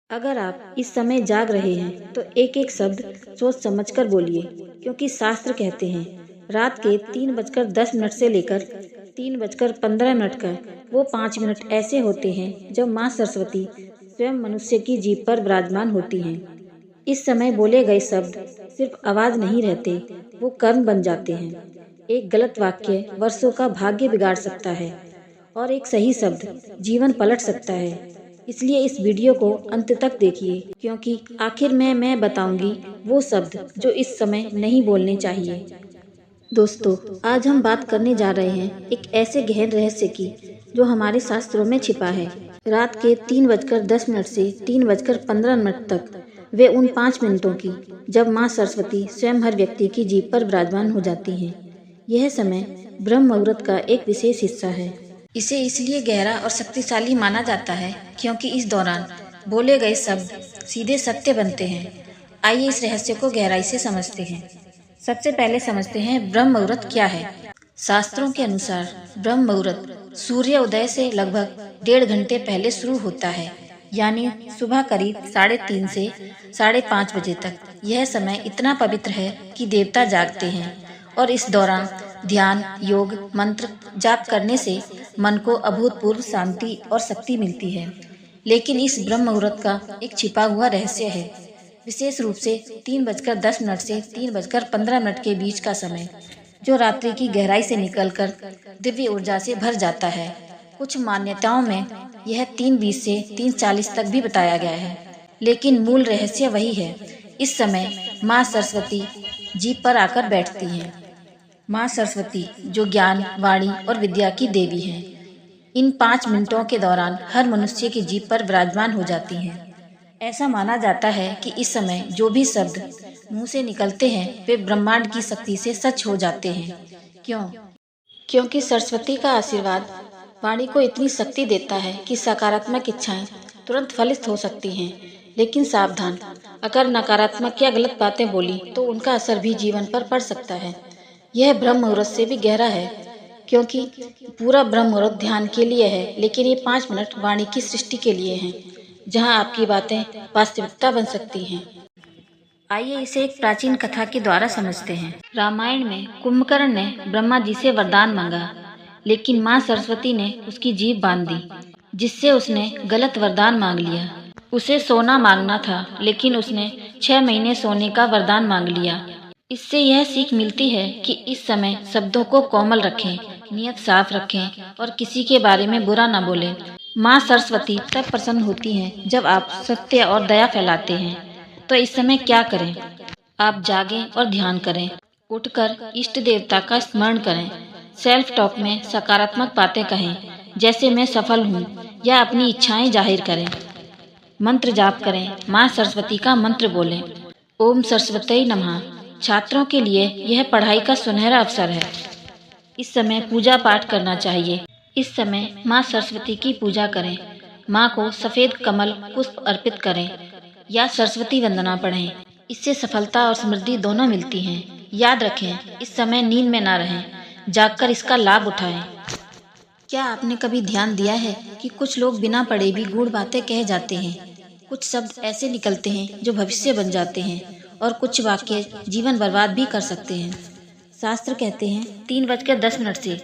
अगर आप इस समय जाग रहे हैं तो एक एक शब्द सोच समझकर बोलिए, क्योंकि शास्त्र कहते हैं रात के 3:10 से लेकर 3:15 का वो 5 मिनट ऐसे होते हैं जब माँ सरस्वती स्वयं मनुष्य की जीभ पर विराजमान होती हैं। इस समय बोले गए शब्द सिर्फ आवाज नहीं रहते, वो कर्म बन जाते हैं। एक गलत वाक्य वर्षों का भाग्य बिगाड़ सकता है और एक सही शब्द जीवन पलट सकता है। इसलिए इस वीडियो को अंत तक देखिए, क्योंकि आखिर में मैं बताऊंगी वो शब्द जो इस समय नहीं बोलने चाहिए। दोस्तों, आज हम बात करने जा रहे हैं एक ऐसे गहन रहस्य की जो हमारे शास्त्रों में छिपा है। रात के 3:10 से 3:15 तक वे उन 5 मिनटों की जब माँ सरस्वती स्वयं हर व्यक्ति की जीभ पर विराजमान हो जाती हैं। यह समय ब्रह्म मुहूर्त का एक विशेष हिस्सा है। इसे इसलिए गहरा और शक्तिशाली माना जाता है क्योंकि इस दौरान बोले गए शब्द सीधे सत्य बनते हैं। आइए इस रहस्य को गहराई से समझते हैं। सबसे पहले समझते हैं ब्रह्म मुहूर्त क्या है। शास्त्रों के अनुसार ब्रह्म मुहूर्त सूर्य उदय से लगभग 1.5 घंटे पहले शुरू होता है, यानी सुबह करीब 3:30 से 5:30 बजे तक। यह समय इतना पवित्र है कि देवता जागते हैं और इस दौरान ध्यान, योग, मंत्र जाप करने से मन को अभूतपूर्व शांति और शक्ति मिलती है। लेकिन इस ब्रह्म मुहूर्त का एक छिपा हुआ रहस्य है। विशेष रूप से 3:10 से 3:15 के बीच का समय, जो रात्रि की गहराई से निकलकर दिव्य ऊर्जा से भर जाता है। कुछ मान्यताओं में यह 3:20 से 3:40 तक भी बताया गया है, लेकिन मूल रहस्य वही है। इस समय माँ सरस्वती जीभ पर आकर बैठती हैं। माँ सरस्वती जो ज्ञान, वाणी और विद्या की देवी हैं, इन 5 मिनटों के दौरान हर मनुष्य की जीभ पर विराजमान हो जाती हैं। ऐसा माना जाता है कि इस समय जो भी शब्द मुंह से निकलते हैं वे ब्रह्मांड की शक्ति से सच हो जाते हैं। क्यों? क्योंकि सरस्वती का आशीर्वाद वाणी को इतनी शक्ति देता है कि सकारात्मक इच्छाएं तुरंत फलित हो सकती हैं। लेकिन सावधान, अगर नकारात्मक या गलत बातें बोली तो उनका असर भी जीवन पर पड़ सकता है। यह ब्रह्म मुहूर्त से भी गहरा है, क्योंकि पूरा ब्रह्म मुहूर्त ध्यान के लिए है, लेकिन ये 5 मिनट वाणी की सृष्टि के लिए हैं, जहां आपकी बातें वास्तविकता बन सकती हैं। आइए इसे एक प्राचीन कथा के द्वारा समझते हैं। रामायण में कुंभकर्ण ने ब्रह्मा जी से वरदान मांगा, लेकिन माँ सरस्वती ने उसकी जीभ बांध दी, जिससे उसने गलत वरदान मांग लिया। उसे सोना मांगना था, लेकिन उसने 6 महीने सोने का वरदान मांग लिया। इससे यह सीख मिलती है कि इस समय शब्दों को कोमल रखें, नियत साफ रखें और किसी के बारे में बुरा न बोलें। माँ सरस्वती तब प्रसन्न होती हैं जब आप सत्य और दया फैलाते हैं। तो इस समय क्या करें? आप जागें और ध्यान करें। उठकर इष्ट देवता का स्मरण करें। सेल्फ टॉक में सकारात्मक बातें कहें, जैसे मैं सफल हूँ, या अपनी इच्छाएं जाहिर करें। मंत्र जाप करें। माँ सरस्वती का मंत्र बोलें, ओम सरस्वती नमः। छात्रों के लिए यह पढ़ाई का सुनहरा अवसर है। इस समय पूजा पाठ करना चाहिए। इस समय माँ सरस्वती की पूजा करें। माँ को सफेद कमल पुष्प अर्पित करें या सरस्वती वंदना पढ़ें। इससे सफलता और समृद्धि दोनों मिलती हैं। याद रखें, इस समय नींद में ना रहें, जागकर इसका लाभ उठाएं। क्या आपने कभी ध्यान दिया है कि कुछ लोग बिना पढ़े भी गूढ़ बातें कह जाते हैं? कुछ शब्द ऐसे निकलते हैं जो भविष्य बन जाते हैं, और कुछ वाक्य जीवन बर्बाद भी कर सकते हैं। शास्त्र कहते हैं 3:10 से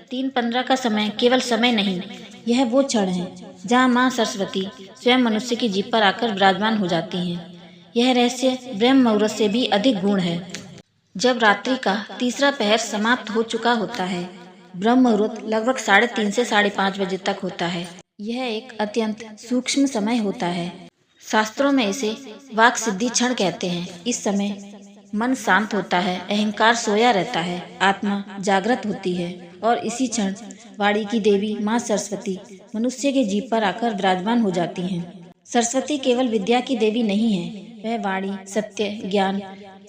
3:15 का समय केवल समय नहीं, यह वो क्षण है जहाँ माँ सरस्वती स्वयं मनुष्य की जीभ पर आकर विराजमान हो जाती हैं। यह रहस्य ब्रह्म मुहूर्त से भी अधिक गूढ़ है। जब रात्रि का तीसरा पहर समाप्त हो चुका होता है, ब्रह्म मुहूर्त लगभग 3:30 से 5:30 बजे तक होता है। यह एक अत्यंत सूक्ष्म समय होता है। शास्त्रों में इसे वाक सिद्धि क्षण कहते हैं। इस समय मन शांत होता है, अहंकार सोया रहता है, आत्मा जागृत होती है, और इसी क्षण वाणी की देवी माँ सरस्वती मनुष्य के जीभ पर आकर विराजमान हो जाती हैं। सरस्वती केवल विद्या की देवी नहीं है, वह वाणी, सत्य, ज्ञान,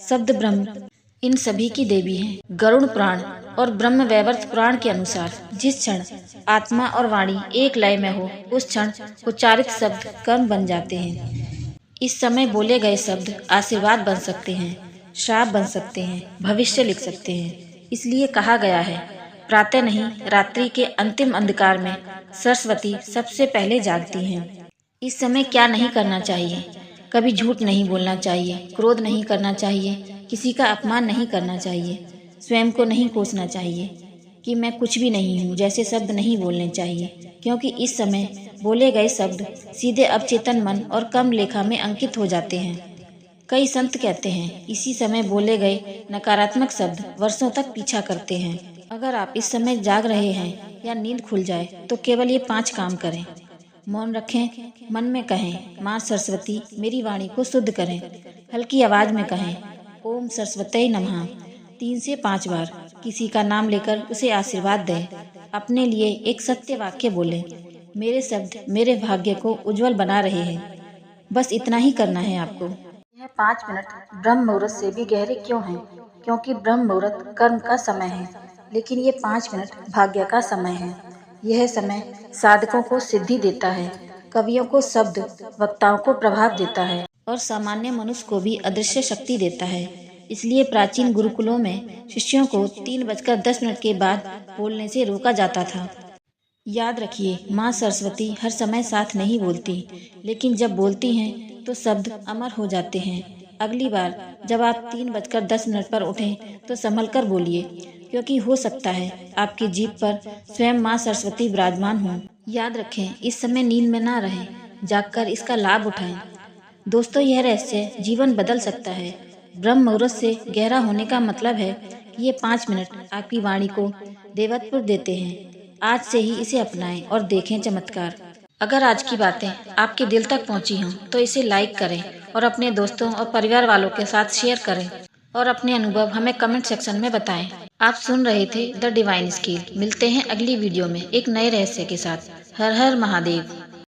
शब्द ब्रह्म, इन सभी की देवी है। गरुड़ पुराण और ब्रह्म वैवर्त पुराण के अनुसार जिस क्षण आत्मा और वाणी एक लय में हो, उस क्षण उच्चारित शब्द कर्म बन जाते हैं। इस समय बोले गए शब्द आशीर्वाद बन सकते हैं, श्राप बन सकते हैं, भविष्य लिख सकते हैं। इसलिए कहा गया है, प्रातः नहीं, रात्रि के अंतिम अंधकार में सरस्वती सबसे पहले जागती हैं। इस समय क्या नहीं करना चाहिए? कभी झूठ नहीं बोलना चाहिए, क्रोध नहीं करना चाहिए, किसी का अपमान नहीं करना चाहिए, स्वयं को नहीं कोसना चाहिए कि मैं कुछ भी नहीं हूँ जैसे शब्द नहीं बोलने चाहिए, क्योंकि इस समय बोले गए शब्द सीधे अवचेतन मन और कम लेखा में अंकित हो जाते हैं। कई संत कहते हैं इसी समय बोले गए नकारात्मक शब्द वर्षों तक पीछा करते हैं। अगर आप इस समय जाग रहे हैं या नींद खुल जाए तो केवल ये 5 काम करें। मौन रखें, मन में कहें माँ सरस्वती मेरी वाणी को शुद्ध करें। हल्की आवाज में कहें ओम सरस्वती नमः 3 से 5 बार। किसी का नाम लेकर उसे आशीर्वाद दें। अपने लिए एक सत्य वाक्य बोलें, मेरे शब्द मेरे भाग्य को उज्जवल बना रहे हैं। बस इतना ही करना है आपको। यह 5 मिनट ब्रह्म मुहूर्त से भी गहरे क्यों हैं? क्योंकि ब्रह्म मुहूर्त कर्म का समय है, लेकिन ये 5 मिनट भाग्य का समय है। यह समय साधकों को सिद्धि देता है, कवियों को शब्द, वक्ताओं को प्रभाव देता है और सामान्य मनुष्य को भी अदृश्य शक्ति देता है। इसलिए प्राचीन गुरुकुलों में शिष्यों को 3:10 के बाद बोलने से रोका जाता था। याद रखिए, माँ सरस्वती हर समय साथ नहीं बोलती, लेकिन जब बोलती हैं तो शब्द अमर हो जाते हैं। अगली बार जब आप 3:10 पर उठें तो संभल कर बोलिए, क्योंकि हो सकता है आपकी जीभ पर स्वयं माँ सरस्वती विराजमान हों। याद रखें, इस समय नींद में ना रहें, जागकर इसका लाभ उठाएं। दोस्तों, यह रहस्य जीवन बदल सकता है। ब्रह्म मुहूर्त से गहरा होने का मतलब है कि ये 5 मिनट आपकी वाणी को देवत्व देते हैं। आज से ही इसे अपनाएं और देखें चमत्कार। अगर आज की बातें आपके दिल तक पहुंची हों तो इसे लाइक करें और अपने दोस्तों और परिवार वालों के साथ शेयर करें और अपने अनुभव हमें कमेंट सेक्शन में बताएं। आप सुन रहे थे द डिवाइन स्केल। मिलते हैं अगली वीडियो में एक नए रहस्य के साथ। हर हर महादेव।